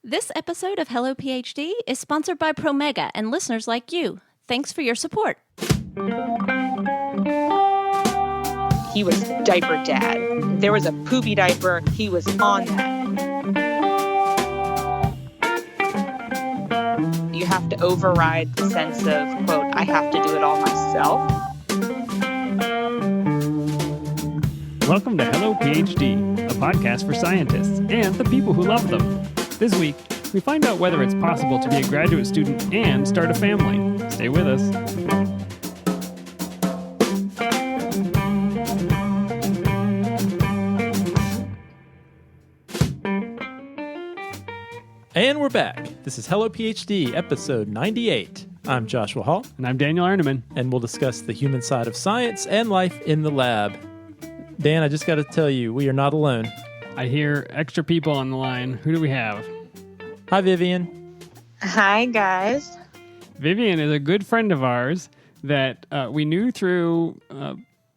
This episode of Hello PhD is sponsored by Promega and listeners like you. Thanks for your support. He was diaper dad. If there was a poopy diaper, he was on that. You have to override the sense of, quote, I have to do it all myself. Welcome to Hello PhD, a podcast for scientists and the people who love them. This week, we find out whether it's possible to be a graduate student and start a family. Stay with us. And we're back. This is Hello PhD, episode 98. I'm Joshua Hall. And I'm Daniel Arneman. And we'll discuss the human side of science and life in the lab. Dan, I just got to tell you, we are not alone. I hear extra people on the line. Who do we have? Hi, Vivian. Hi, guys. Vivian is a good friend of ours that we knew through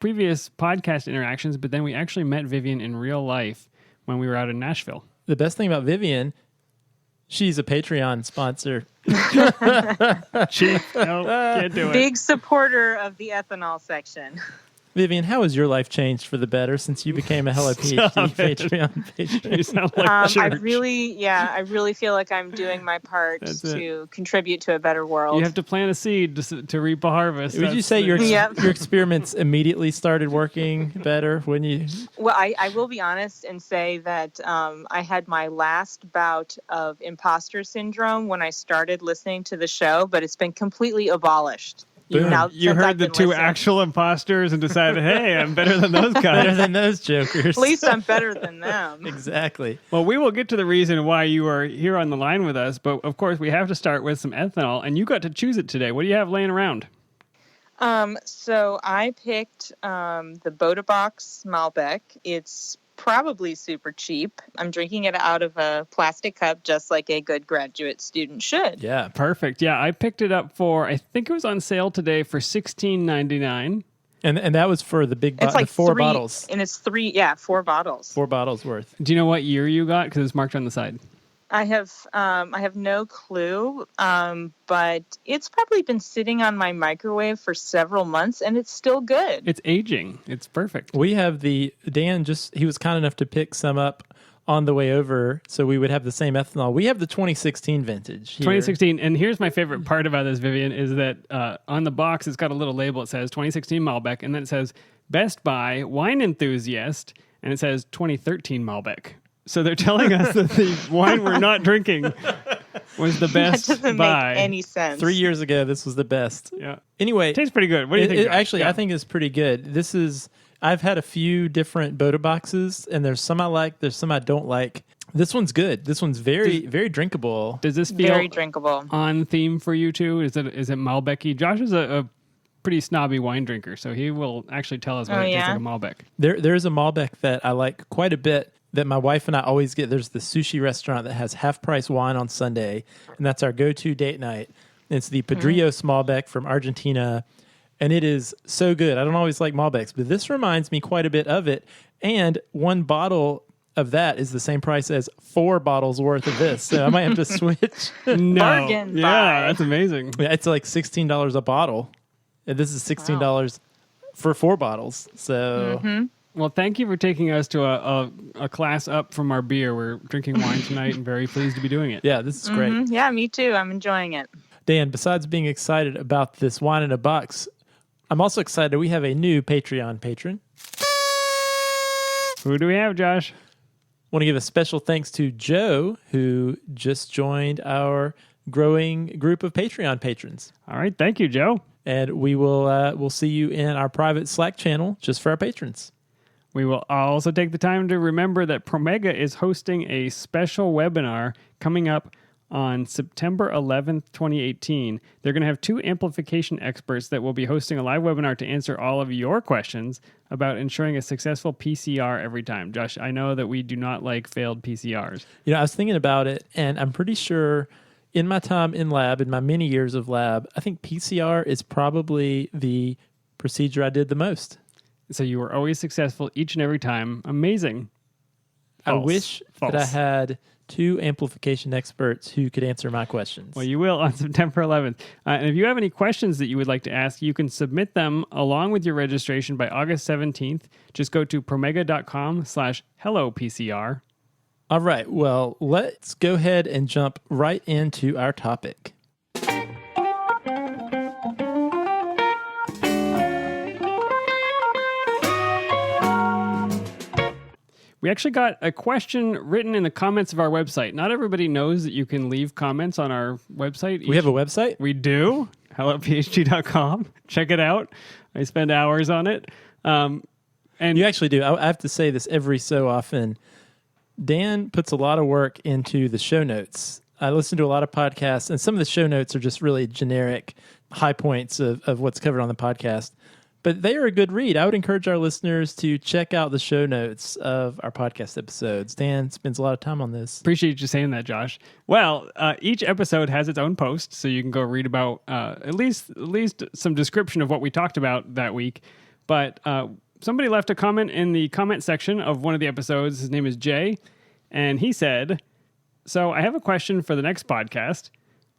previous podcast interactions, but then we actually met Vivian in real life when we were out in Nashville. The best thing about Vivian, she's a Patreon sponsor. Can't do it. Big supporter of the ethanol section. Vivian, how has your life changed for the better since you became a Hello PhD Patreon patron? You sound like I really feel like I'm doing my part to contribute to a better world. You have to plant a seed to reap a harvest. Would you say your experiments immediately started working better when you... Well, I will be honest and say that I had my last bout of imposter syndrome when I started listening to the show, but it's been completely abolished. You heard the two actual imposters and decided, hey, I'm better than those guys. Better than those jokers. At least I'm better than them. Exactly. Well, we will get to the reason why you are here on the line with us, but of course we have to start with some ethanol, and you got to choose it today. What do you have laying around? So I picked the Boda-Box Malbec. It's probably super cheap. I'm drinking it out of a plastic cup, just like a good graduate student should. Yeah, perfect. Yeah, I picked it up for, I think it was on sale today for $16.99. And that was for the big it's like four bottles. And it's 4 bottles. 4 bottles worth. Do you know what year you got? Because it's marked on the side. I have no clue, but it's probably been sitting on my microwave for several months, and it's still good. It's aging. It's perfect. We have he was kind enough to pick some up on the way over, so we would have the same ethanol. We have the 2016 vintage here. 2016, and here's my favorite part about this, Vivian, is that on the box, it's got a little label. It says 2016 Malbec, and then it says Best Buy Wine Enthusiast, and it says 2013 Malbec. So they're telling us that the wine we're not drinking was the best That doesn't buy. make any sense. 3 years ago, this was the best. Yeah. Anyway. Tastes pretty good. What do you think, Josh? Actually, I think it's pretty good. I've had a few different Boda-Boxes, and there's some I like, there's some I don't like. This one's good. This one's very drinkable. Does this feel very drinkable on theme for you two? Is it Malbec-y? Josh is a pretty snobby wine drinker, so he will actually tell us whether it tastes like a Malbec. There's a Malbec that I like quite a bit that my wife and I always get. There's the sushi restaurant that has half-price wine on Sunday, and that's our go-to date night. It's the Padrillos Malbec from Argentina, and it is so good. I don't always like Malbecs, but this reminds me quite a bit of it, and one bottle of that is the same price as 4 bottles worth of this, so I might have to switch. No. Bargain Yeah, buy. that's amazing. Yeah, it's like $16 a bottle. And this is $16 for 4 bottles, so... Mm-hmm. Well, thank you for taking us to a class up from our beer. We're drinking wine tonight and very pleased to be doing it. Yeah, this is great. Mm-hmm. Yeah, me too. I'm enjoying it. Dan, besides being excited about this wine in a box, I'm also excited we have a new Patreon patron. Who do we have, Josh? Want to give a special thanks to Joe, who just joined our growing group of Patreon patrons. All right, thank you, Joe. And we'll see you in our private Slack channel just for our patrons. We will also take the time to remember that Promega is hosting a special webinar coming up on September 11th, 2018. They're going to have 2 amplification experts that will be hosting a live webinar to answer all of your questions about ensuring a successful PCR every time. Josh, I know that we do not like failed PCRs. You know, I was thinking about it, and I'm pretty sure in my time in lab, in my many years of lab, I think PCR is probably the procedure I did the most. So you were always successful each and every time. Amazing. I wish that I had 2 amplification experts who could answer my questions. Well, you will on September 11th. And if you have any questions that you would like to ask, you can submit them along with your registration by August 17th. Just go to promega.com/hellopcr. All right, well, let's go ahead and jump right into our topic. We actually got a question written in the comments of our website. Not everybody knows that you can leave comments on our website. We have a website? We do. hellophd.com. Check it out. I spend hours on it. And You actually do. I have to say this every so often. Dan puts a lot of work into the show notes. I listen to a lot of podcasts, and some of the show notes are just really generic high points of what's covered on the podcast. But they are a good read. I would encourage our listeners to check out the show notes of our podcast episodes. Dan spends a lot of time on this. appreciate you saying that, Josh. Well, each episode has its own post, so you can go read about at least some description of what we talked about that week. But somebody left a comment in the comment section of one of the episodes. His name is Jay, and he said, "So I have a question for the next podcast.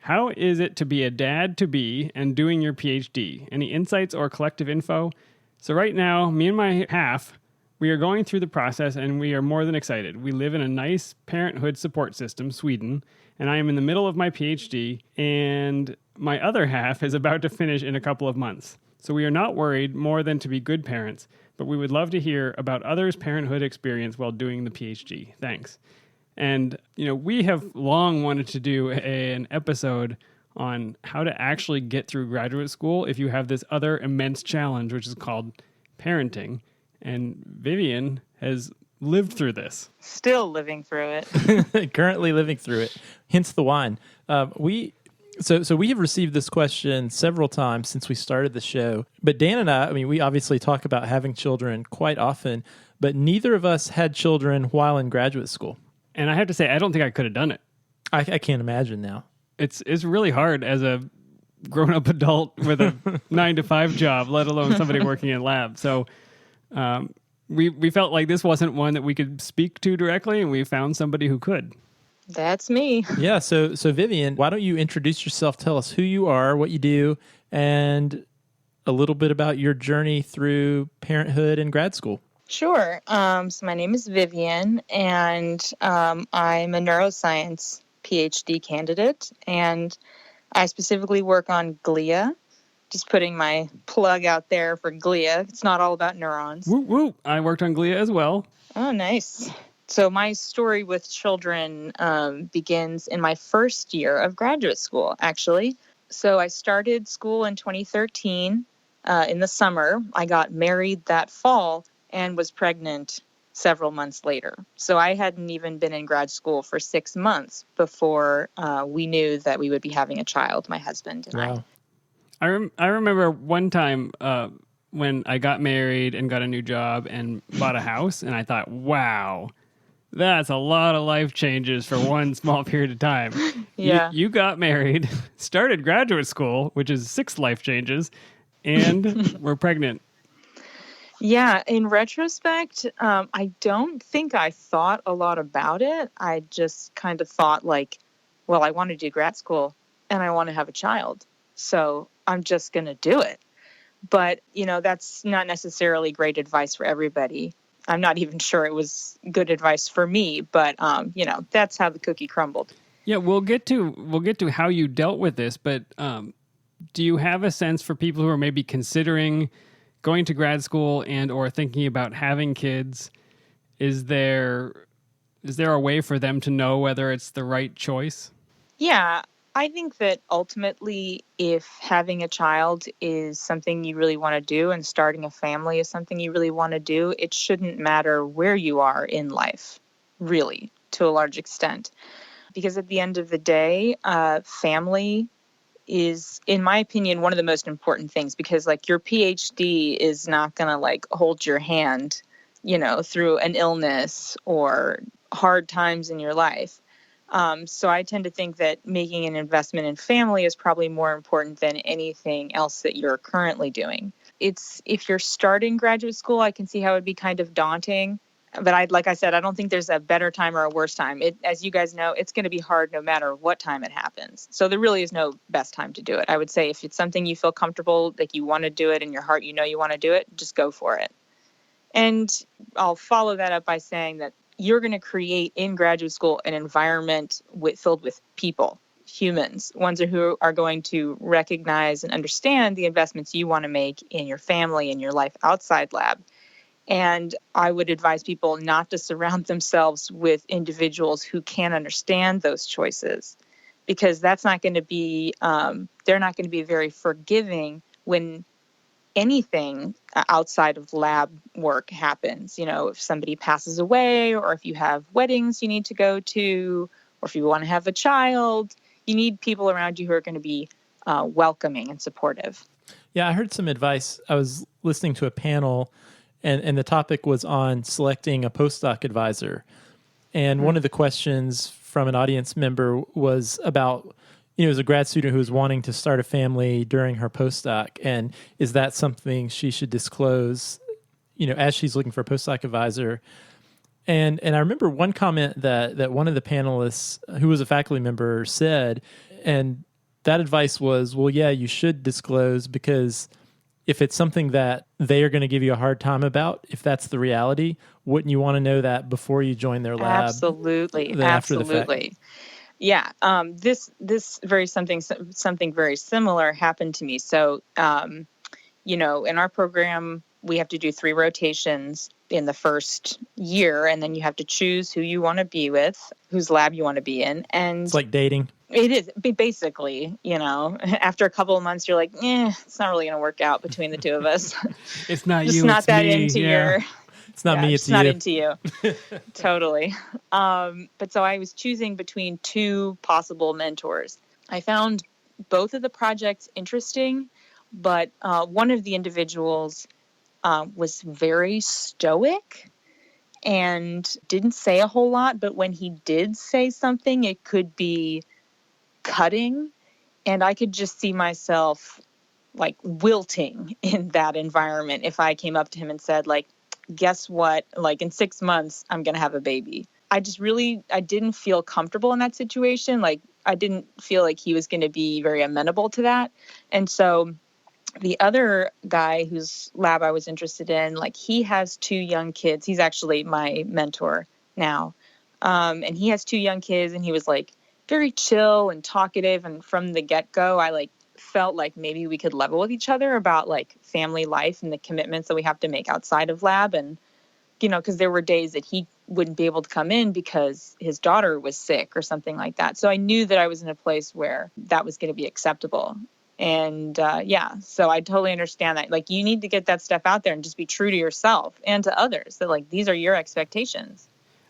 How is it to be a dad-to-be and doing your PhD? Any insights or collective info? So right now, me and my half, we are going through the process and we are more than excited. We live in a nice parenthood support system, Sweden, and I am in the middle of my PhD, and my other half is about to finish in a couple of months. So we are not worried more than to be good parents, but we would love to hear about others' parenthood experience while doing the PhD. Thanks." And, we have long wanted to do an episode on how to actually get through graduate school if you have this other immense challenge, which is called parenting. And Vivian has lived through this. Still living through it. Currently living through it. Hence the wine. So we have received this question several times since we started the show. But Dan and I we obviously talk about having children quite often, but neither of us had children while in graduate school. And I have to say, I don't think I could have done it. I can't imagine now. It's really hard as a grown-up adult with a 9-to-5 job, let alone somebody working in lab. So we felt like this wasn't one that we could speak to directly, and we found somebody who could. That's me. Yeah, so Vivian, why don't you introduce yourself, tell us who you are, what you do, and a little bit about your journey through parenthood and grad school. Sure. So my name is Vivian, and I'm a neuroscience PhD candidate, and I specifically work on glia. Just putting my plug out there for glia. It's not all about neurons. Woo woo! I worked on glia as well. Oh, nice. So my story with children begins in my first year of graduate school, actually. So I started school in 2013 in the summer. I got married that fall and was pregnant several months later. So I hadn't even been in grad school for 6 months before we knew that we would be having a child, my husband and Wow. I remember one time when I got married and got a new job and bought a house, and I thought, wow, that's a lot of life changes for one small period of time. Yeah. You got married, started graduate school, which is 6 life changes, and we're pregnant. Yeah, in retrospect, I don't think I thought a lot about it. I just kind of thought well, I want to do grad school and I want to have a child. So I'm just going to do it. But, that's not necessarily great advice for everybody. I'm not even sure it was good advice for me, but, that's how the cookie crumbled. Yeah, we'll get to how you dealt with this, but do you have a sense for people who are maybe considering going to grad school and or thinking about having kids? Is there a way for them to know whether it's the right choice? Yeah, I think that ultimately, if having a child is something you really want to do and starting a family is something you really want to do, it shouldn't matter where you are in life, really, to a large extent. Because at the end of the day, family is, in my opinion, one of the most important things, because your PhD is not going to hold your hand, through an illness or hard times in your life. So I tend to think that making an investment in family is probably more important than anything else that you're currently doing. If you're starting graduate school, I can see how it would be kind of daunting. But like I said, I don't think there's a better time or a worse time. As you guys know, it's going to be hard no matter what time it happens. So there really is no best time to do it. I would say if it's something you feel comfortable, like you want to do it in your heart, you want to do it, just go for it. And I'll follow that up by saying that you're going to create in graduate school an environment filled with people, humans, ones who are going to recognize and understand the investments you want to make in your family and your life outside lab. And I would advise people not to surround themselves with individuals who can't understand those choices, because that's not going to be, they're not going to be very forgiving when anything outside of lab work happens. If somebody passes away, or if you have weddings you need to go to, or if you want to have a child, you need people around you who are going to be welcoming and supportive. Yeah, I heard some advice. I was listening to a panel, and the topic was on selecting a postdoc advisor. And one of the questions from an audience member was about, as a grad student who was wanting to start a family during her postdoc, and is that something she should disclose, as she's looking for a postdoc advisor? And I remember one comment that one of the panelists, who was a faculty member, said, and that advice was, well, yeah, you should disclose, because if it's something that they are going to give you a hard time about, if that's the reality, wouldn't you want to know that before you join their lab? Absolutely. After the fact? Yeah. This something very similar happened to me. So, in our program, we have to do 3 rotations in the first year, and then you have to choose who you want to be with, whose lab you want to be in. And it's like dating. It is basically, after a couple of months, you're like, it's not really going to work out between the two of us. It's not Just you, not it's that me. into Yeah. It's not me, it's not you. into you. Totally. But so I was choosing between 2 possible mentors. I found both of the projects interesting, but one of the individuals was very stoic and didn't say a whole lot. But when he did say something, it could be cutting, and I could just see myself like wilting in that environment if I came up to him and said, like, guess what, like in 6 months I'm gonna have a baby. I didn't feel comfortable in that situation. Like, I didn't feel like he was going to be very amenable to that. And so the other guy whose lab I was interested in, like, he has 2 young kids. He's actually my mentor now. And he has 2 young kids, and he was like very chill and talkative. And from the get-go, I like felt like maybe we could level with each other about like family life and the commitments that we have to make outside of lab. And, because there were days that he wouldn't be able to come in because his daughter was sick or something like that. So I knew that I was in a place where that was going to be acceptable. And so I totally understand that. Like, you need to get that stuff out there and just be true to yourself and to others, that like these are your expectations.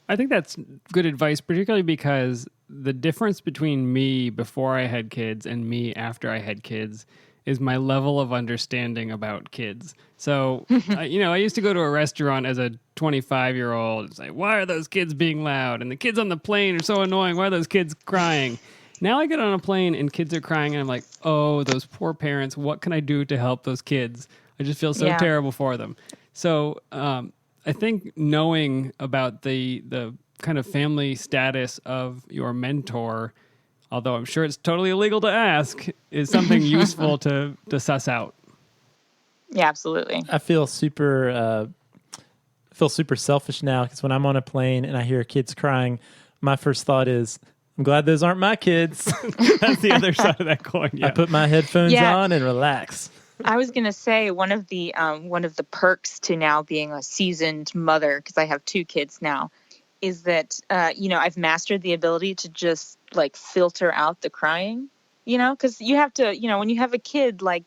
I think that's good advice, particularly because the difference between me before I had kids and me after I had kids is my level of understanding about kids. So, I used to go to a restaurant as a 25-year-old and say, why are those kids being loud? And the kids on the plane are so annoying. Why are those kids crying? Now I get on a plane and kids are crying and I'm like, oh, those poor parents. What can I do to help those kids? I just feel so terrible for them. So, I think knowing about the kind of family status of your mentor, although I'm sure it's totally illegal to ask, is something useful to suss out. Yeah, absolutely. I feel super selfish now, because when I'm on a plane and I hear kids crying, my first thought is, I'm glad those aren't my kids. That's the other side of that coin. Yeah. I put my headphones on and relax. I was going to say one of the perks to now being a seasoned mother, because I have 2 kids now, is that, I've mastered the ability to just like filter out the crying, because you have to, when you have a kid, like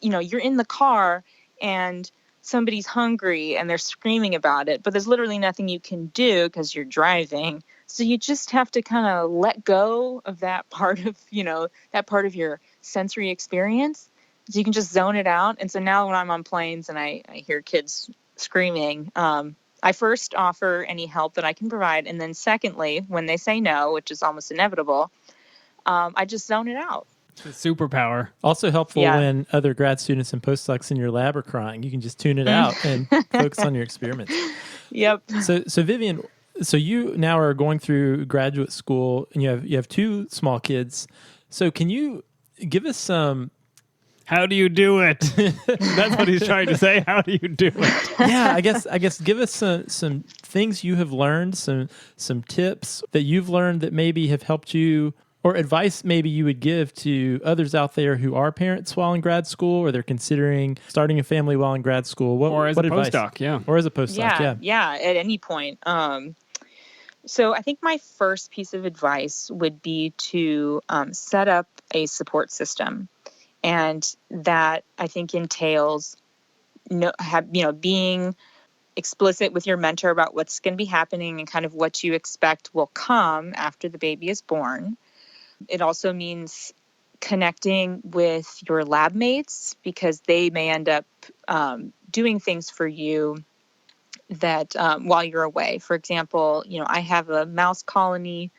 you're in the car and somebody's hungry and they're screaming about it, but there's literally nothing you can do because you're driving. So you just have to kind of let go of that part of your sensory experience. So you can just zone it out. And so now when I'm on planes and I hear kids screaming, I first offer any help that I can provide. And then secondly, when they say no, which is almost inevitable, I just zone it out. It's a superpower. Also helpful when other grad students and postdocs in your lab are crying. You can just tune it out and focus on your experiments. Yep. So Vivian, so you now are going through graduate school, and you have two small kids. So can you give us some? How do you do it? That's what he's trying to say. How do you do it? Yeah, I guess give us some things you have learned, some tips that you've learned that maybe have helped you, or advice maybe you would give to others out there who are parents while in grad school, or they're considering starting a family while in grad school. Or as a advice? postdoc, yeah. Or as a postdoc, Yeah, at any point. So I think my first piece of advice would be to set up a support system. And that, I think, entails being explicit with your mentor about what's going to be happening and kind of what you expect will come after the baby is born. It also means connecting with your lab mates, because they may end up doing things for you that while you're away. For example, I have a mouse colony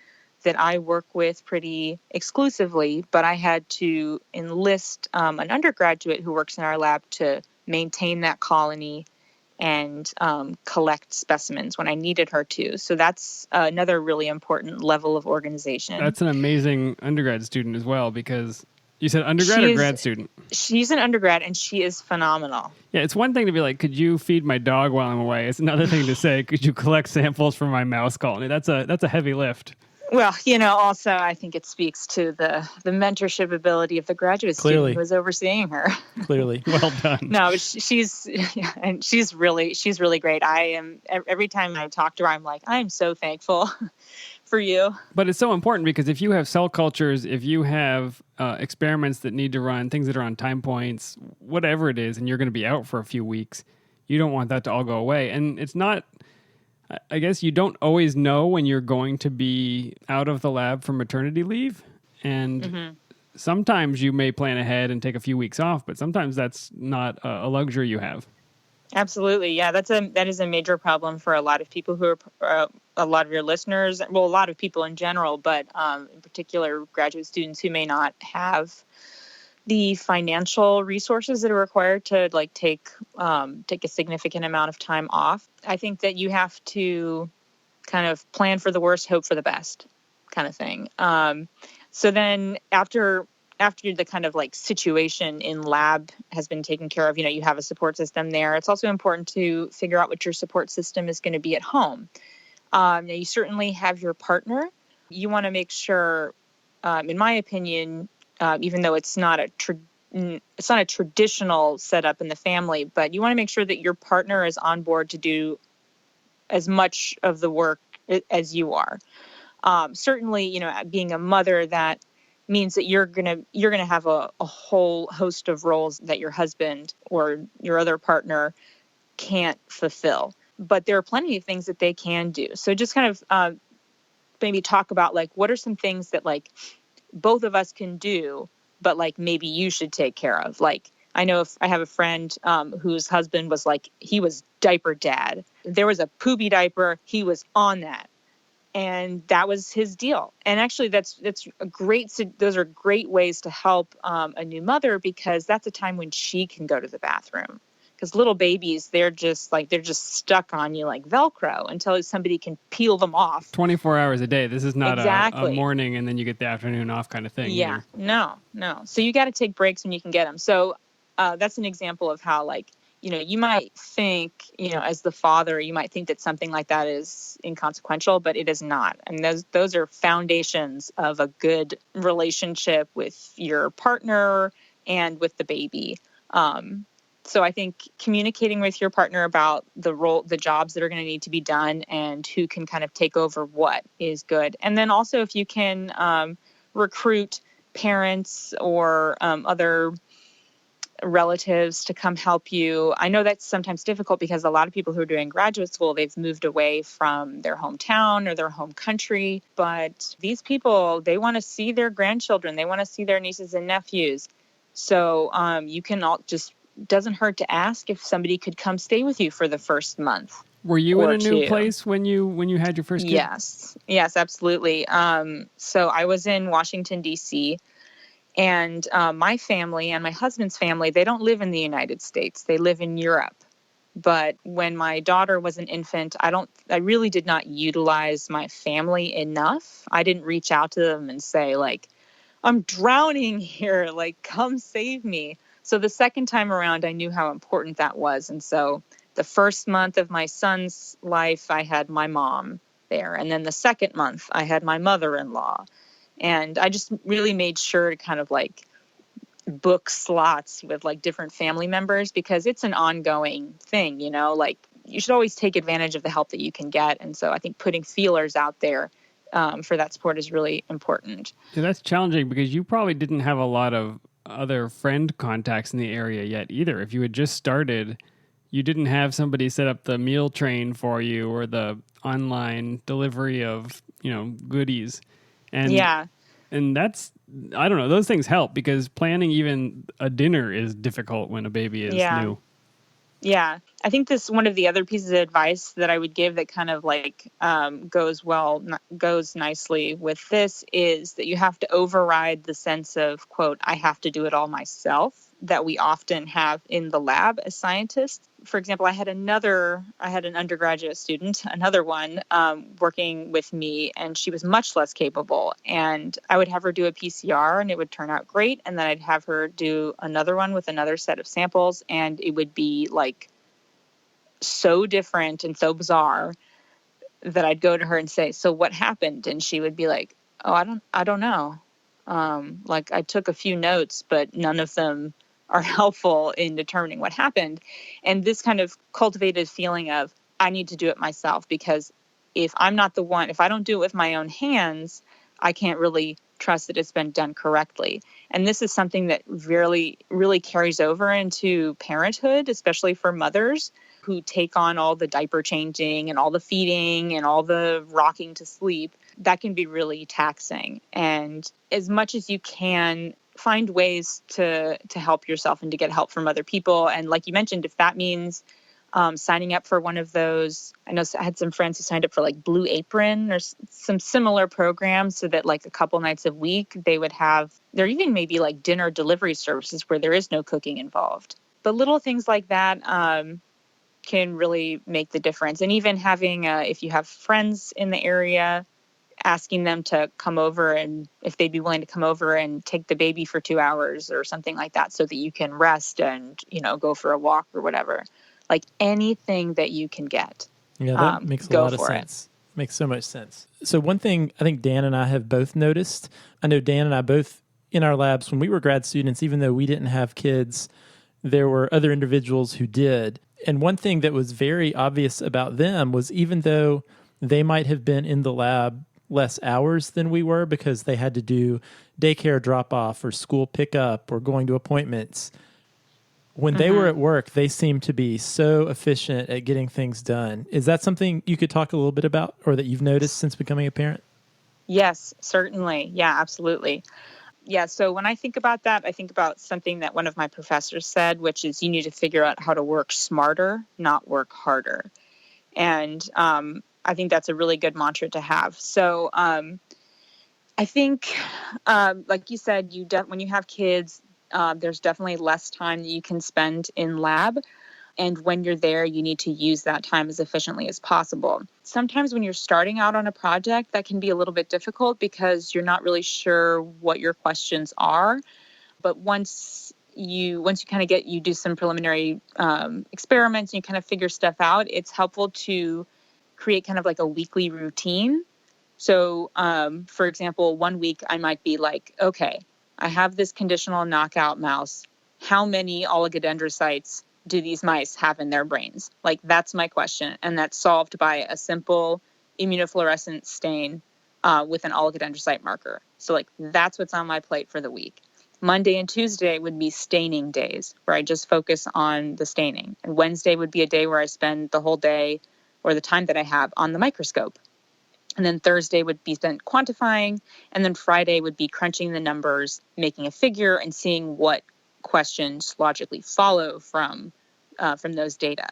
that I work with pretty exclusively, but I had to enlist an undergraduate who works in our lab to maintain that colony and collect specimens when I needed her to. So that's another really important level of organization. That's an amazing undergrad student as well, because you said undergrad or grad student? She's an undergrad, and she is phenomenal. Yeah, it's one thing to be like, could you feed my dog while I'm away? It's another thing to say, could you collect samples from my mouse colony? That's a heavy lift. Well, also, I think it speaks to the mentorship ability of the graduate student who is overseeing her. Clearly. Well done. No, she's really great. Every time I talk to her, I'm like, I'm so thankful for you. But it's so important, because if you have cell cultures, if you have experiments that need to run, things that are on time points, whatever it is, and you're going to be out for a few weeks, you don't want that to all go away. And it's not... I guess you don't always know when you're going to be out of the lab for maternity leave. And sometimes you may plan ahead and take a few weeks off, but sometimes that's not a luxury you have. Absolutely. Yeah, that is a major problem for a lot of people who are, a lot of your listeners, well, a lot of people in general, but in particular graduate students who may not have the financial resources that are required to take a significant amount of time off. I think that you have to kind of plan for the worst, hope for the best kind of thing. So then after the kind of situation in lab has been taken care of, you have a support system there. It's also important to figure out what your support system is going to be at home. Now you certainly have your partner. You want to make sure, in my opinion, even though it's not a traditional setup in the family, but you want to make sure that your partner is on board to do as much of the work as you are. Certainly, being a mother, that means that you're gonna have a whole host of roles that your husband or your other partner can't fulfill. But there are plenty of things that they can do. So just kind of maybe talk about what are some things that both of us can do, but maybe you should take care of. I know if I have a friend whose husband was he was diaper dad. There was a poopy diaper. He was on that. And that was his deal. And actually that's a great, those are great ways to help a new mother, because that's a time when she can go to the bathroom. Because little babies, they're just stuck on you like Velcro until somebody can peel them off. 24 hours a day. This is not a morning and then you get the afternoon off kind of thing. Yeah, no. So you got to take breaks when you can get them. So that's an example of how you might think, as the father, you might think that something like that is inconsequential, but it is not. And those are foundations of a good relationship with your partner and with the baby. So I think communicating with your partner about the jobs that are going to need to be done and who can kind of take over what is good. And then also if you can recruit parents or other relatives to come help you. I know that's sometimes difficult because a lot of people who are doing graduate school, they've moved away from their hometown or their home country. But these people, they want to see their grandchildren. They want to see their nieces and nephews. So you can doesn't hurt to ask if somebody could come stay with you for the first month. Were you in a new place when you had your first kid? Yes, absolutely. So I was in Washington, D.C., and my family and my husband's family, they don't live in the United States. They live in Europe. But when my daughter was an infant, I really did not utilize my family enough. I didn't reach out to them and say, like, I'm drowning here, like, come save me. So the second time around, I knew how important that was. And so the first month of my son's life, I had my mom there. And then the second month, I had my mother-in-law. And I just really made sure to kind of like book slots with like different family members, because it's an ongoing thing, like you should always take advantage of the help that you can get. And so I think putting feelers out there for that support is really important. Yeah, that's challenging because you probably didn't have a lot of other friend contacts in the area yet either. If you had just started, you didn't have somebody set up the meal train for you or the online delivery of, goodies. And Yeah. And that's, I don't know, those things help because planning even a dinner is difficult when a baby is new. Yeah. I think one of the other pieces of advice that I would give that kind of like goes nicely with this is that you have to override the sense of, quote, I have to do it all myself that we often have in the lab as scientists. For example, I had an undergraduate student, another one, working with me, and she was much less capable. And I would have her do a PCR and it would turn out great. And then I'd have her do another one with another set of samples, and it would be like so different and so bizarre that I'd go to her and say, so what happened? And she would be like, oh, I don't know. Like I took a few notes, but none of them are helpful in determining what happened. And this kind of cultivated feeling of I need to do it myself, because if I don't do it with my own hands, I can't really trust that it's been done correctly. And this is something that really, really carries over into parenthood, especially for mothers who take on all the diaper changing and all the feeding and all the rocking to sleep. That can be really taxing. And as much as you can, find ways to help yourself and to get help from other people. And like you mentioned, if that means signing up for one of those, I know I had some friends who signed up for like Blue Apron or some similar programs, so that like a couple nights a week they would have, there even maybe like dinner delivery services where there is no cooking involved. But little things like that can really make the difference. And even having, if you have friends in the area, asking them to come over, and if they'd be willing to come over and take the baby for 2 hours or something like that, so that you can rest and, go for a walk or whatever. Like anything that you can get. Yeah, that makes a lot of sense. Makes so much sense. So one thing I think Dan and I have both noticed, I know Dan and I both in our labs, when we were grad students, even though we didn't have kids, there were other individuals who did. And one thing that was very obvious about them was, even though they might have been in the lab less hours than we were because they had to do daycare drop-off or school pickup or going to appointments, when they were at work, they seemed to be so efficient at getting things done. Is that something you could talk a little bit about, or that you've noticed since becoming a parent? Yes, certainly. Yeah, absolutely. Yeah, so when I think about that, I think about something that one of my professors said, which is you need to figure out how to work smarter, not work harder. And I think that's a really good mantra to have. So I think, like you said, when you have kids, there's definitely less time that you can spend in lab. And when you're there, you need to use that time as efficiently as possible. Sometimes when you're starting out on a project, that can be a little bit difficult because you're not really sure what your questions are. But once you kind of you do some preliminary experiments and you kind of figure stuff out, it's helpful to create kind of like a weekly routine. So, for example, one week I might be like, okay, I have this conditional knockout mouse. How many oligodendrocytes do these mice have in their brains? Like, that's my question. And that's solved by a simple immunofluorescent stain with an oligodendrocyte marker. So, like, that's what's on my plate for the week. Monday and Tuesday would be staining days where I just focus on the staining. And Wednesday would be a day where I spend the whole day or the time that I have on the microscope. And then Thursday would be spent quantifying. And then Friday would be crunching the numbers, making a figure, and seeing what questions logically follow from those data.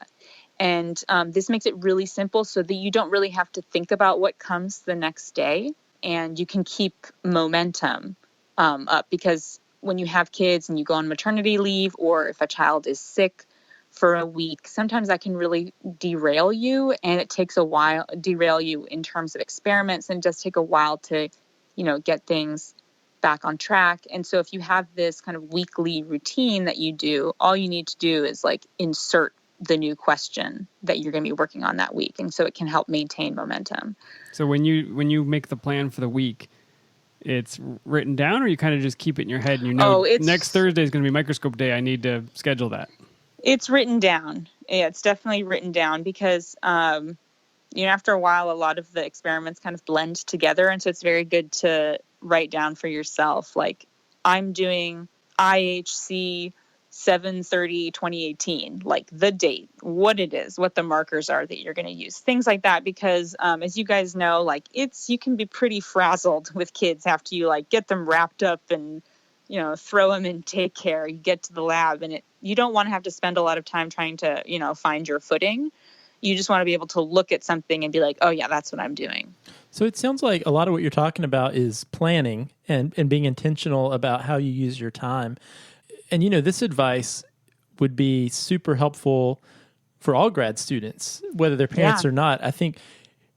And this makes it really simple so that you don't really have to think about what comes the next day. And you can keep momentum up, because when you have kids and you go on maternity leave, or if a child is sick for a week, sometimes that can really derail you, and it takes a while, derail you in terms of experiments, and it does take a while to, get things back on track. And so if you have this kind of weekly routine that you do, all you need to do is like insert the new question that you're going to be working on that week. And so it can help maintain momentum. So when you make the plan for the week, it's written down, or you kind of just keep it in your head and next Thursday is going to be microscope day. I need to schedule that. It's written down. Yeah, it's definitely written down because, after a while, a lot of the experiments kind of blend together. And so it's very good to write down for yourself, like, I'm doing IHC 7/30/2018, like the date, what it is, what the markers are that you're going to use, things like that. Because as you guys know, like you can be pretty frazzled with kids after you like get them wrapped up and, throw them in take care. You get to the lab and you don't want to have to spend a lot of time trying to, find your footing. You just want to be able to look at something and be like, oh yeah, that's what I'm doing. So it sounds like a lot of what you're talking about is planning and being intentional about how you use your time. And, this advice would be super helpful for all grad students, whether they're parents or not. I think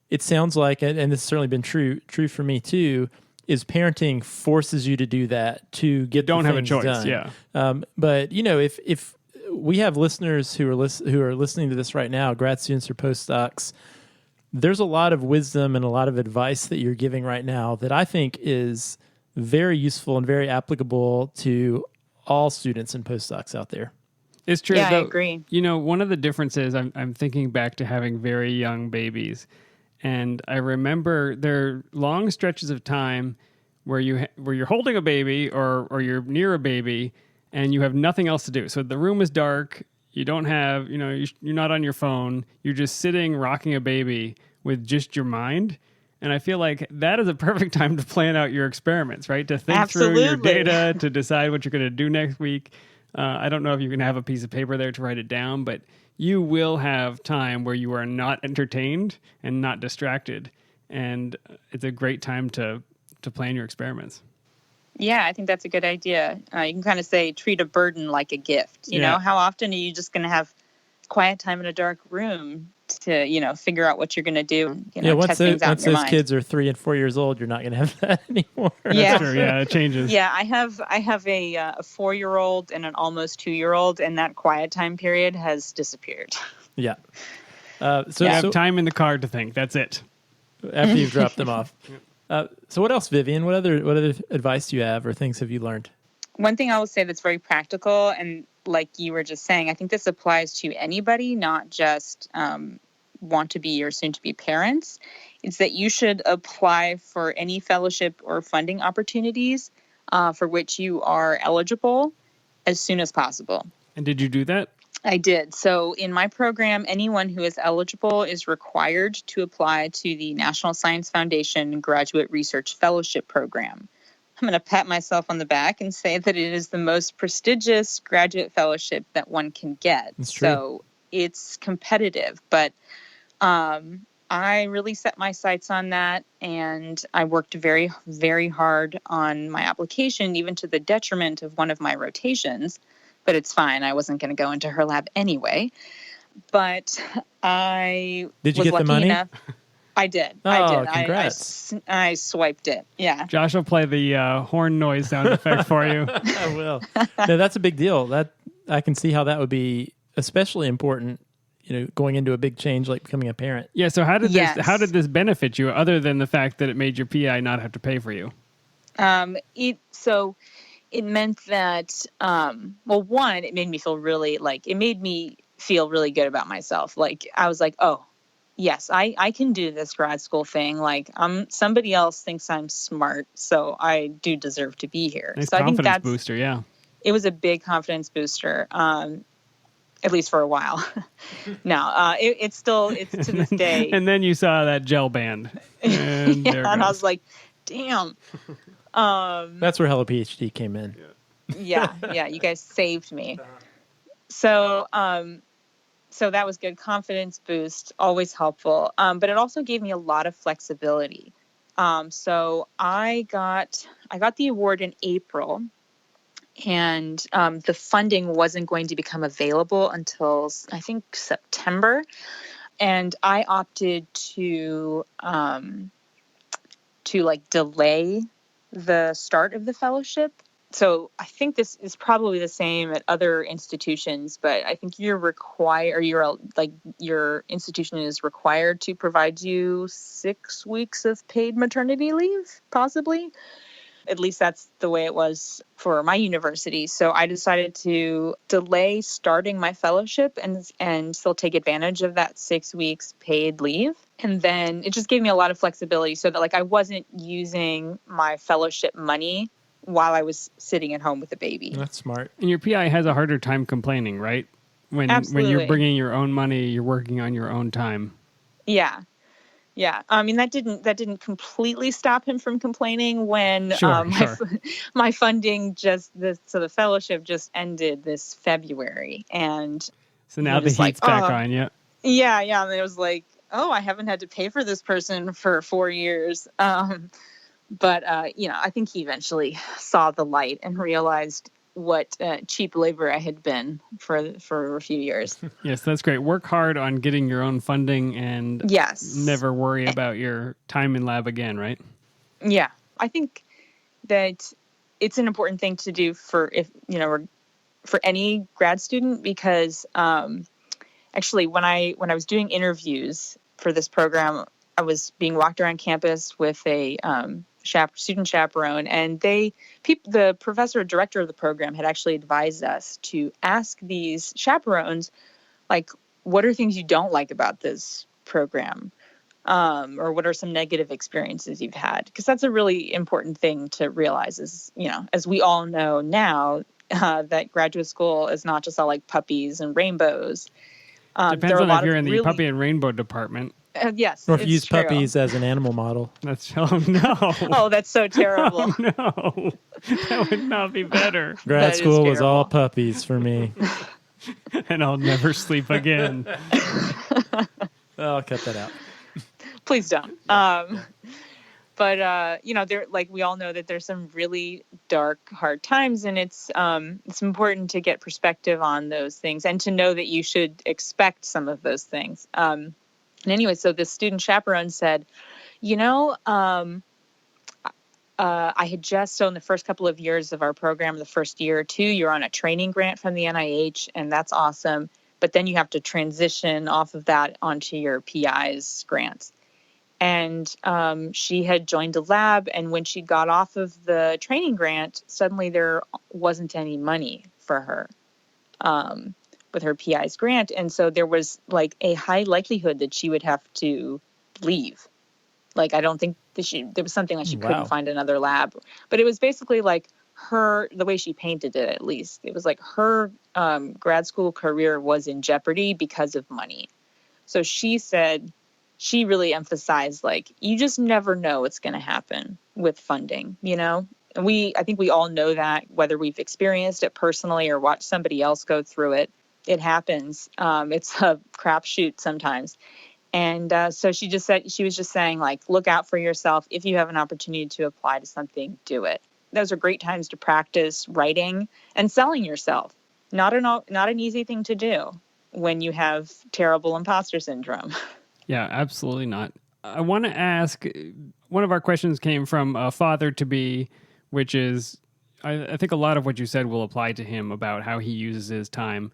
it sounds like, and this has certainly been true for me too, is parenting forces you to do that, to get don't the have a things choice. done. Yeah. But if we have listeners who are listening to this right now, grad students or postdocs, there's a lot of wisdom and a lot of advice that you're giving right now that I think is very useful and very applicable to all students and postdocs out there. It's true. Yeah, though, I agree. One of the differences, I'm thinking back to having very young babies, and I remember there are long stretches of time where you're holding a baby or you're near a baby and you have nothing else to do. So the room is dark. You don't have, you're not on your phone. You're just sitting, rocking a baby with just your mind. And I feel like that is a perfect time to plan out your experiments, right? To think through your data, to decide what you're going to do next week. I don't know if you can have a piece of paper there to write it down, but you will have time where you are not entertained and not distracted. And it's a great time to plan your experiments. Yeah, I think that's a good idea. You can kind of say, treat a burden like a gift. You know, how often are you just going to have quiet time in a dark room to, figure out what you're going to do, once test things out in your those mind. kids are 3 and 4 years old, you're not going to have that anymore. That's true. Yeah, it changes. Yeah, I have a 4-year-old and an almost 2-year-old, and that quiet time period has disappeared. Yeah. So you have time in the car to think. That's it. After you've dropped them off. So what else, Vivian? What other advice do you have, or things have you learned? One thing I will say that's very practical, and like you were just saying, I think this applies to anybody, not just want to be or soon to be parents. It's that you should apply for any fellowship or funding opportunities for which you are eligible as soon as possible. And did you do that? I did. So in my program, anyone who is eligible is required to apply to the National Science Foundation Graduate Research Fellowship Program. I'm going to pat myself on the back and say that it is the most prestigious graduate fellowship that one can get. That's true. So it's competitive, but I really set my sights on that, and I worked very, very hard on my application, even to the detriment of one of my rotations. But it's fine. I wasn't going to go into her lab anyway. But I Did you was get the money? Enough. I did. Oh, I did. Congrats. I swiped it. Yeah. Josh will play the horn noise sound effect for you. I will. No, that's a big deal. That I can see how that would be especially important, going into a big change like becoming a parent. Yeah. So how did this benefit you, other than the fact that it made your PI not have to pay for you? It meant that, one, it made me feel really really good about myself. Like, I was like, oh, yes, I can do this grad school thing. Like, somebody else thinks I'm smart, so I do deserve to be here. Nice so I think confidence booster, yeah. It was a big confidence booster, at least for a while. Now, it's to this day. And then you saw that gel band. And, and I was like, damn. That's where Hello PhD came in. Yeah, you guys saved me. So that was good. Confidence boost, always helpful. But it also gave me a lot of flexibility. So I got the award in April, And the funding wasn't going to become available until, I think, September. And I opted to delay the start of the fellowship. So I think this is probably the same at other institutions, but I think your institution is required to provide you 6 weeks of paid maternity leave, possibly. At least that's the way it was for my university. So I decided to delay starting my fellowship and still take advantage of that 6 weeks paid leave. And then it just gave me a lot of flexibility so that I wasn't using my fellowship money while I was sitting at home with a baby. That's smart. And your PI has a harder time complaining, right? When Absolutely. you're bringing your own money, you're working on your own time. Yeah. Yeah. I mean, that didn't completely stop him from complaining when Sure. my funding the fellowship just ended this February. And So now the heat's back on you. Yeah. Yeah. And it was like, oh, I haven't had to pay for this person for 4 years. But I think he eventually saw the light and realized what cheap labor I had been for a few years. Yes, that's great. Work hard on getting your own funding and never worry about your time in lab again, right? Yeah. I think that it's an important thing to do for any grad student, because actually when I was doing interviews for this program, I was being walked around campus with a student chaperone, and the professor director of the program had actually advised us to ask these chaperones, what are things you don't like about this program, or what are some negative experiences you've had? Because that's a really important thing to realize. Is as we all know now, that graduate school is not just all like puppies and rainbows. Depends on if you're in the puppy and rainbow department. Yes. Or if you use puppies as an animal model. Oh, no. Oh, that's so terrible. Oh, no. That would not be better. Grad school was all puppies for me. And I'll never sleep again. I'll cut that out. Please don't. But we all know that there's some really dark, hard times, and it's important to get perspective on those things and to know that you should expect some of those things. And anyway, so this student chaperone said, I had so in the first couple of years of our program, the first year or two, you're on a training grant from the NIH, and that's awesome. But then you have to transition off of that onto your PI's grants. And she had joined a lab, and when she got off of the training grant, suddenly there wasn't any money for her with her PI's grant. And so there was a high likelihood that she would have to leave. I don't think that there was something like she couldn't find another lab. But it was basically the way she painted it, at least. It was her grad school career was in jeopardy because of money. So she said, she really emphasized, you just never know what's going to happen with funding, And I think we all know that, whether we've experienced it personally or watched somebody else go through it. It happens. It's a crapshoot sometimes. And so she was just saying, look out for yourself. If you have an opportunity to apply to something, do it. Those are great times to practice writing and selling yourself. Not an easy thing to do when you have terrible imposter syndrome. Yeah, absolutely not. I want to ask, one of our questions came from a father-to-be, which is, I think a lot of what you said will apply to him about how he uses his time.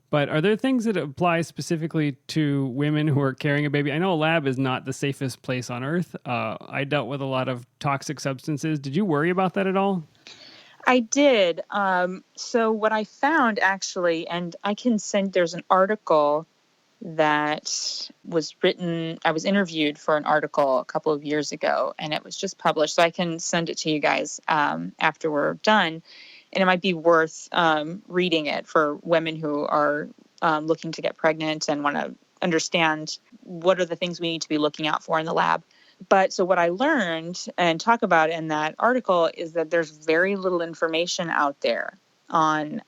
But are there things that apply specifically to women who are carrying a baby? I know a lab is not the safest place on earth. I dealt with a lot of toxic substances. Did you worry about that at all? I did. So what I found, actually, and I can send, there's an article that was written. I was interviewed for an article a couple of years ago, and it was just published. So I can send it to you guys after we're done. And it might be worth reading it for women who are looking to get pregnant and want to understand what are the things we need to be looking out for in the lab. But so what I learned and talk about in that article is that there's very little information out there on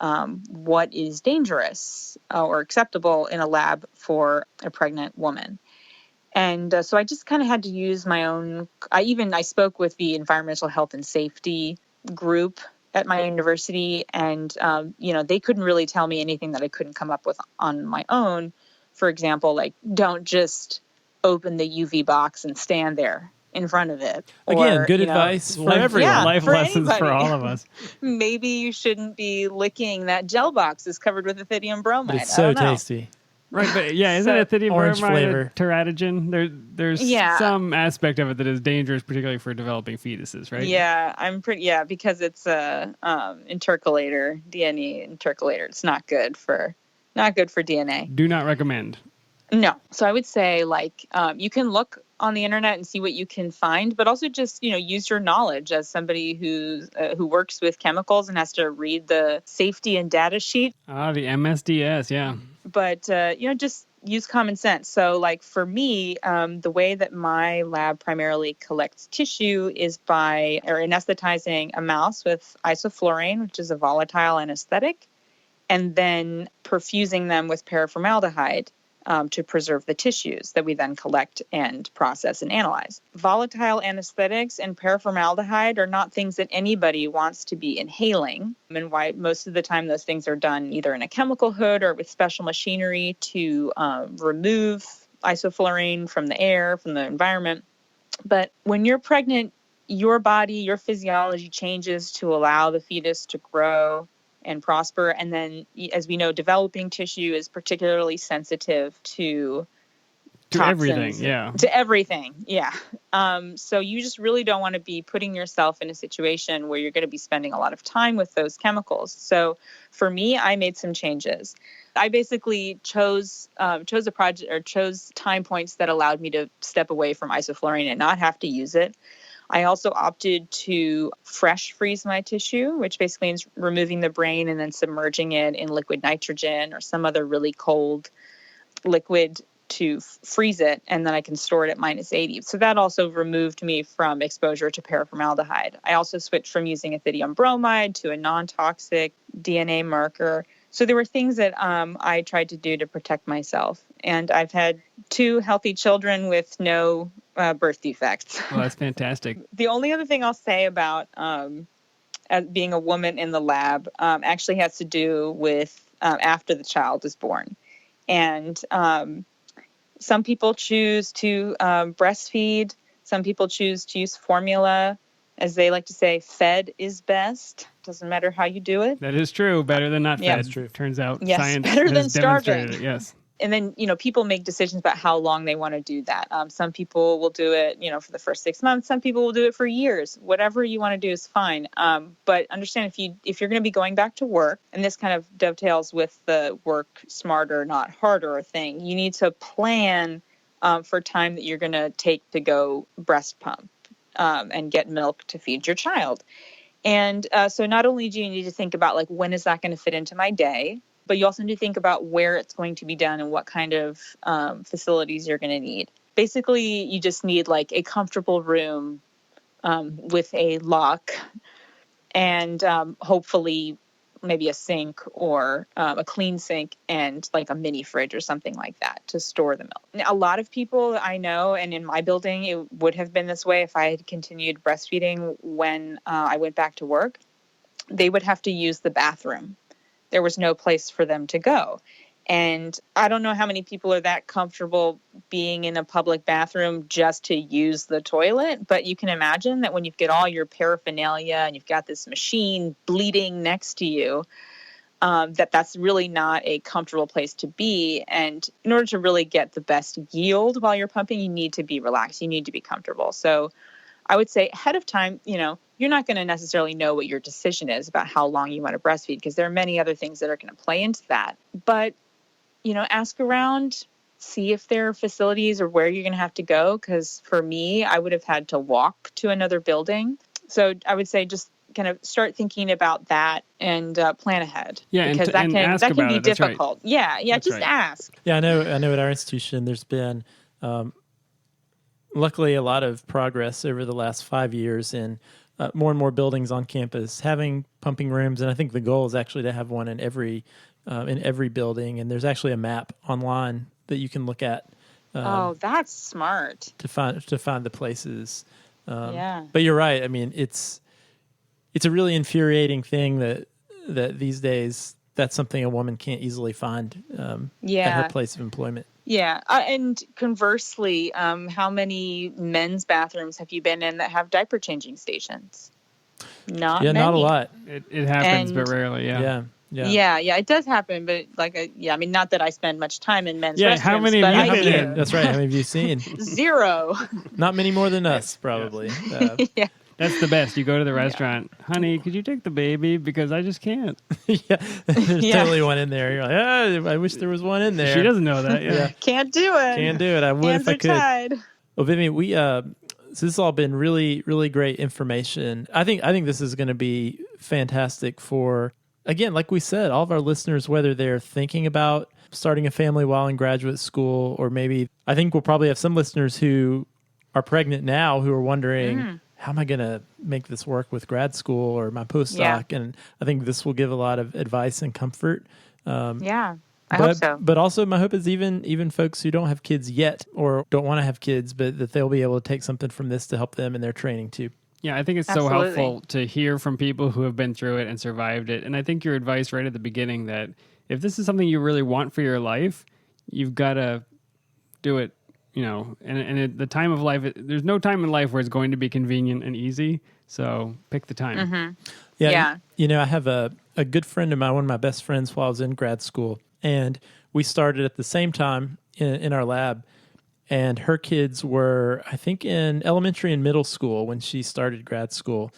what is dangerous or acceptable in a lab for a pregnant woman. And so I just kind of had to use my own. I spoke with the environmental health and safety group at my university, and they couldn't really tell me anything that I couldn't come up with on my own. For example, like, don't just open the UV box and stand there in front of it. Again, Or, good advice for Life, everyone. life for lessons for anybody. all of us. Maybe you shouldn't be licking that gel box that's covered with ethidium bromide. But it's I so don't know. tasty. Right, but yeah, isn't So- ethidium Orange bromide a flavor. teratogen? There's Yeah. some aspect of it that is dangerous, particularly for developing fetuses, right? Yeah, because it's a intercalator, DNA intercalator. It's not good for DNA. Do not recommend. No. So I would say, like, you can look on the internet and see what you can find, but also just, use your knowledge as somebody who works with chemicals and has to read the safety and data sheet. The MSDS, yeah. But, just use common sense. So, like, for me, the way that my lab primarily collects tissue is by anesthetizing a mouse with isoflurane, which is a volatile anesthetic, and then perfusing them with paraformaldehyde to preserve the tissues that we then collect and process and analyze. Volatile anesthetics and paraformaldehyde are not things that anybody wants to be inhaling, and why most of the time those things are done either in a chemical hood or with special machinery to remove isoflurane from the air, from the environment. But when you're pregnant, your body, your physiology changes to allow the fetus to grow and prosper. And then, as we know, developing tissue is particularly sensitive to everything, toxins. yeah. To everything, yeah. So you just really don't want to be putting yourself in a situation where you're going to be spending a lot of time with those chemicals. So for me, I made some changes. I basically chose a project, or chose time points that allowed me to step away from isoflurane and not have to use it. I also opted to fresh freeze my tissue, which basically means removing the brain and then submerging it in liquid nitrogen or some other really cold liquid to freeze it, and then I can store it at -80. So that also removed me from exposure to paraformaldehyde. I also switched from using ethidium bromide to a non-toxic DNA marker. So there were things that I tried to do to protect myself. And I've had 2 healthy children with no birth defects. Well, that's fantastic. The only other thing I'll say about as being a woman in the lab actually has to do with after the child is born. And some people choose to breastfeed. Some people choose to use formula. As they like to say, fed is best. Doesn't matter how you do it. That is true. Better than not Yeah. fed. That's true. Turns out Yes, science better than has demonstrated starving. it. Yes. And then, people make decisions about how long they want to do that. Some people will do it, for the first 6 months. Some people will do it for years. Whatever you want to do is fine. But understand, if you're going to be going back to work, and this kind of dovetails with the work smarter, not harder thing, you need to plan for time that you're going to take to go breast pump and get milk to feed your child. And so not only do you need to think about, like, when is that going to fit into my day, but you also need to think about where it's going to be done and what kind of facilities you're going to need. Basically, you just need, like, a comfortable room with a lock and hopefully maybe a sink or a clean sink and, like, a mini fridge or something like that to store the milk. Now, a lot of people I know, and in my building, it would have been this way if I had continued breastfeeding when I went back to work. They would have to use the bathroom. There was no place for them to go. And I don't know how many people are that comfortable being in a public bathroom just to use the toilet, but you can imagine that when you get all your paraphernalia and you've got this machine bleeding next to you, that's really not a comfortable place to be. And in order to really get the best yield while you're pumping, you need to be relaxed. You need to be comfortable. So I would say ahead of time, you're not going to necessarily know what your decision is about how long you want to breastfeed, because there are many other things that are going to play into that. But, ask around, see if there are facilities or where you're going to have to go. Because for me, I would have had to walk to another building. So I would say just kind of start thinking about that and plan ahead. Yeah, because and ask that can about be it. That's right. difficult. Yeah, That's just right. ask. Yeah, I know at our institution there's been luckily a lot of progress over the last 5 years in more and more buildings on campus having pumping rooms, and I think the goal is actually to have one in every building. And there's actually a map online that you can look at. That's smart. to find the places. Yeah. But you're right. I mean, it's a really infuriating thing that these days that's something a woman can't easily find at her place of employment. Yeah. And conversely, how many men's bathrooms have you been in that have diaper changing stations? Not many. Not a lot. It happens, but rarely. Yeah. Yeah, it does happen, but I mean, not that I spend much time in men's restrooms. How many but have you I been do. in? That's right. How many have you seen? 0. Not many more than us, probably. Yeah. That's the best. You go to the restaurant, honey, could you take the baby? Because I just can't. There's totally one in there. You're like, I wish there was one in there. She doesn't know that. Yeah. Can't do it. Can't do it. I would Hands if I are could. tied. Well, Vivian, so this has all been really, really great information. I think this is going to be fantastic for, again, like we said, all of our listeners, whether they're thinking about starting a family while in graduate school, or maybe, I think we'll probably have some listeners who are pregnant now who are wondering, how am I going to make this work with grad school or my postdoc? And I think this will give a lot of advice and comfort. I hope so. But also my hope is even folks who don't have kids yet or don't want to have kids, but that they'll be able to take something from this to help them in their training too. Yeah, I think it's so helpful to hear from people who have been through it and survived it. And I think your advice right at the beginning that if this is something you really want for your life, you've got to do it. And at the time of life, there's no time in life where it's going to be convenient and easy. So pick the time. Mm-hmm. Yeah. I have a good friend of mine, one of my best friends while I was in grad school, and we started at the same time in our lab. And her kids were, I think, in elementary and middle school when she started grad school.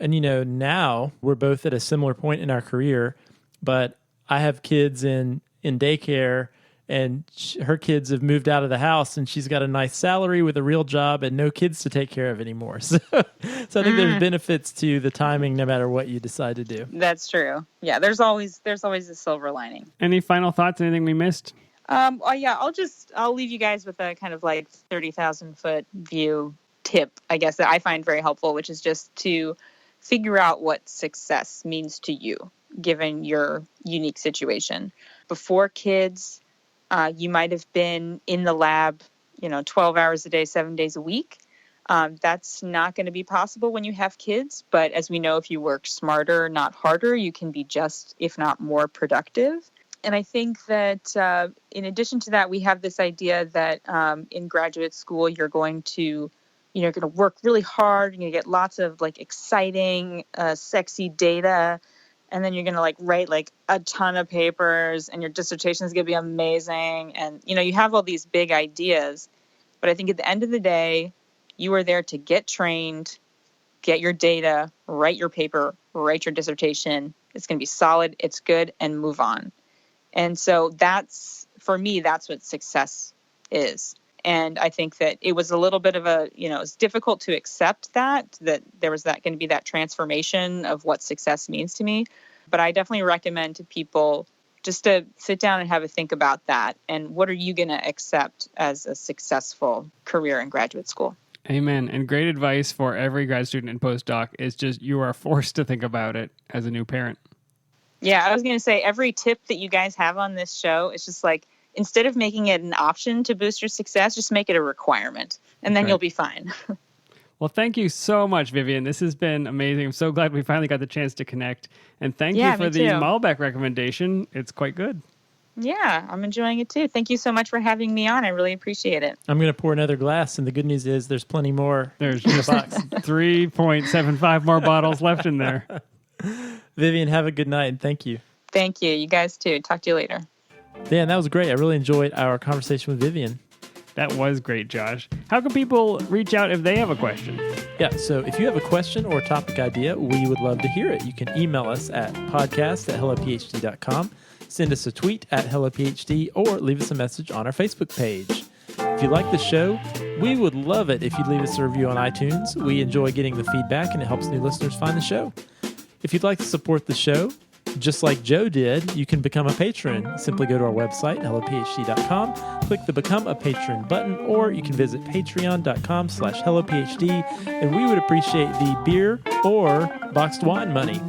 And, now we're both at a similar point in our career, but I have kids in daycare, and her kids have moved out of the house, and she's got a nice salary with a real job and no kids to take care of anymore. So I think there's benefits to the timing no matter what you decide to do. That's true. Yeah, there's always a silver lining. Any final thoughts? Anything we missed? I'll leave you guys with a kind of like 30,000 foot view tip, I guess, that I find very helpful, which is just to figure out what success means to you, given your unique situation. Before kids, you might have been in the lab, 12 hours a day, 7 days a week. That's not going to be possible when you have kids. But as we know, if you work smarter, not harder, you can be just, if not more productive. And I think that in addition to that, we have this idea that in graduate school, you're going to work really hard. You're going to get lots of exciting, sexy data. And then you're going to write a ton of papers, and your dissertation is going to be amazing. And, you have all these big ideas. But I think at the end of the day, you are there to get trained, get your data, write your paper, write your dissertation. It's going to be solid. It's good, and move on. And so for me, that's what success is. And I think that it was a little bit of it's difficult to accept that there was going to be that transformation of what success means to me. But I definitely recommend to people just to sit down and have a think about that. And what are you going to accept as a successful career in graduate school? Amen. And great advice for every grad student and postdoc is just you are forced to think about it as a new parent. Yeah, I was going to say every tip that you guys have on this show is just instead of making it an option to boost your success, just make it a requirement, and then you'll be fine. Well, thank you so much, Vivian. This has been amazing. I'm so glad we finally got the chance to connect. And thank you for the Malbec recommendation. It's quite good. Yeah, I'm enjoying it too. Thank you so much for having me on. I really appreciate it. I'm going to pour another glass, and the good news is there's plenty more. There's in the box. 3.75 more bottles left in there. Vivian, have a good night, and thank you. Thank you. You guys too. Talk to you later. Dan, that was great. I really enjoyed our conversation with Vivian. That was great, Josh. How can people reach out if they have a question? Yeah, so if you have a question or a topic idea, we would love to hear it. You can email us at podcast@hellophd.com, send us a tweet at hellophd, or leave us a message on our Facebook page. If you like the show, we would love it if you'd leave us a review on iTunes. We enjoy getting the feedback, and it helps new listeners find the show. If you'd like to support the show, just like Joe did, you can become a patron. Simply go to our website, hellophd.com, click the Become a Patron button, or you can visit patreon.com/hellophd, and we would appreciate the beer or boxed wine money.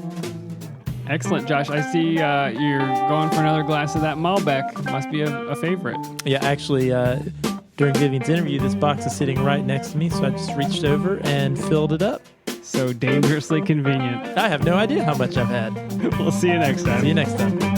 Excellent, Josh. I see you're going for another glass of that Malbec. Must be a favorite. Yeah, actually, during Vivian's interview, this box is sitting right next to me, so I just reached over and filled it up. So dangerously convenient. I have no idea how much I've had. We'll see you next time. See you next time.